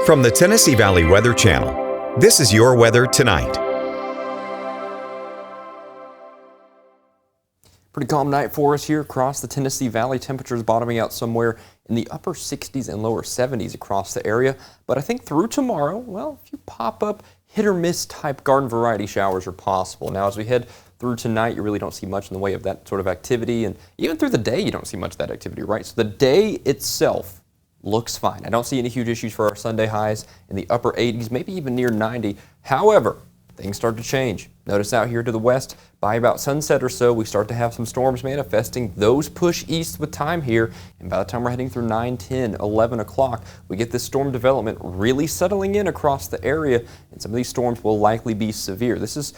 From the Tennessee Valley Weather Channel, this is your weather tonight. Pretty calm night for us here across the Tennessee Valley. Temperatures bottoming out somewhere in the upper 60s and lower 70s across the area. But I think through tomorrow, well, if you pop up hit or miss type garden variety showers are possible. Now, as we head through tonight, you really don't see much in the way of that sort of activity. And even through the day, you don't see much of that activity, right? So the day itself looks fine. I don't see any huge issues for our Sunday highs in the upper 80s, maybe even near 90. However, things start to change. Notice out here to the west, by about sunset or so, we start to have some storms manifesting. Those push east with time here, and by the time we're heading through 9, 10, 11 o'clock, we get this storm development really settling in across the area, and some of these storms will likely be severe. This is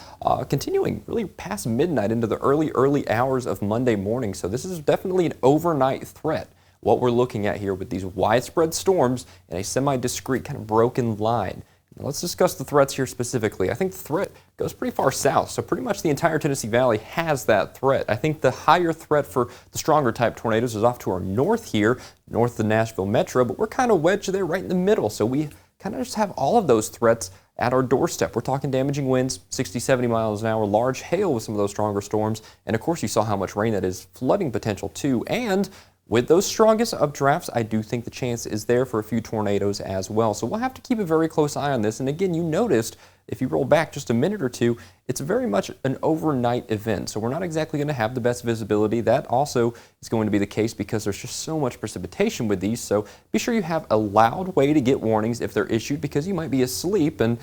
continuing really past midnight into the early hours of Monday morning, so this is definitely an overnight threat. What we're looking at here with these widespread storms and a semi-discrete kind of broken line. Now let's discuss the threats here specifically. I think the threat goes pretty far south, so pretty much the entire Tennessee Valley has that threat. I think the higher threat for the stronger type tornadoes is off to our north here, north of the Nashville metro, but we're kind of wedged there right in the middle, so we kind of just have all of those threats at our doorstep. We're talking damaging winds, 60, 70 miles an hour, large hail with some of those stronger storms, and of course you saw how much rain that is, flooding potential too, and with those strongest updrafts, I do think the chance is there for a few tornadoes as well. So we'll have to keep a very close eye on this. And again, you noticed, if you roll back just a minute or two, it's very much an overnight event. So we're not exactly going to have the best visibility. That also is going to be the case because there's just so much precipitation with these. So be sure you have a loud way to get warnings if they're issued, because you might be asleep and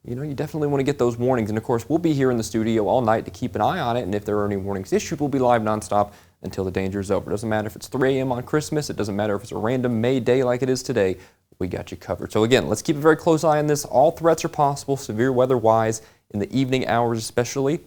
you definitely want to get those warnings. And of course, we'll be here in the studio all night to keep an eye on it. And if there are any warnings issued, we'll be live nonstop until the danger is over. It doesn't matter if it's 3 a.m. on Christmas. It doesn't matter if it's a random May day like it is today. We got you covered. So again, let's keep a very close eye on this. All threats are possible, severe weather-wise, in the evening hours, especially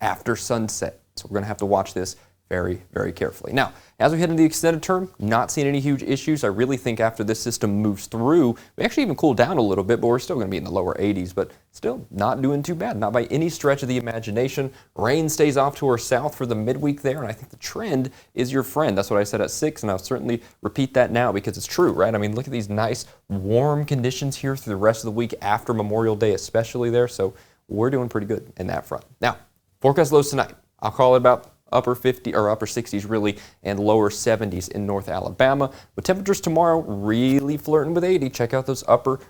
after sunset. So we're going to have to watch this very, very carefully. Now, as we head into the extended term, not seeing any huge issues. I really think after this system moves through, we actually even cool down a little bit, but we're still going to be in the lower 80s, but still not doing too bad, not by any stretch of the imagination. Rain stays off to our south for the midweek there, and I think the trend is your friend. That's what I said at 6, and I'll certainly repeat that now because it's true, right? I mean, look at these nice warm conditions here through the rest of the week after Memorial Day, especially there, so we're doing pretty good in that front. Now, forecast lows tonight. I'll call it about upper 50 or upper 60s really, and lower 70s in North Alabama. With temperatures tomorrow really flirting with 80. Check out those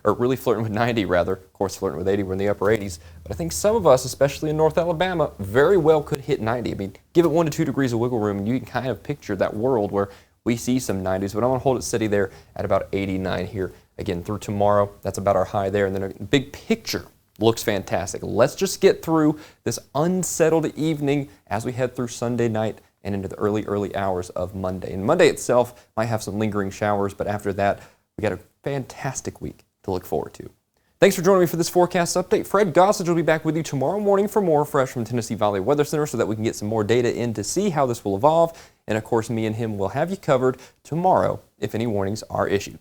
really flirting with 90 rather. Of course, flirting with 80, we're in the upper 80s. But I think some of us, especially in North Alabama, very well could hit 90. I mean, give it 1 to 2 degrees of wiggle room and you can kind of picture that world where we see some 90s, but I'm going to hold it steady there at about 89 here. Again, through tomorrow, that's about our high there. And then a big picture looks fantastic. Let's just get through this unsettled evening as we head through Sunday night and into the early hours of Monday. And Monday itself might have some lingering showers, but after that, we got a fantastic week to look forward to. Thanks for joining me for this forecast update. Fred Gossage will be back with you tomorrow morning for more fresh from Tennessee Valley Weather Center so that we can get some more data in to see how this will evolve. And of course, me and him will have you covered tomorrow if any warnings are issued.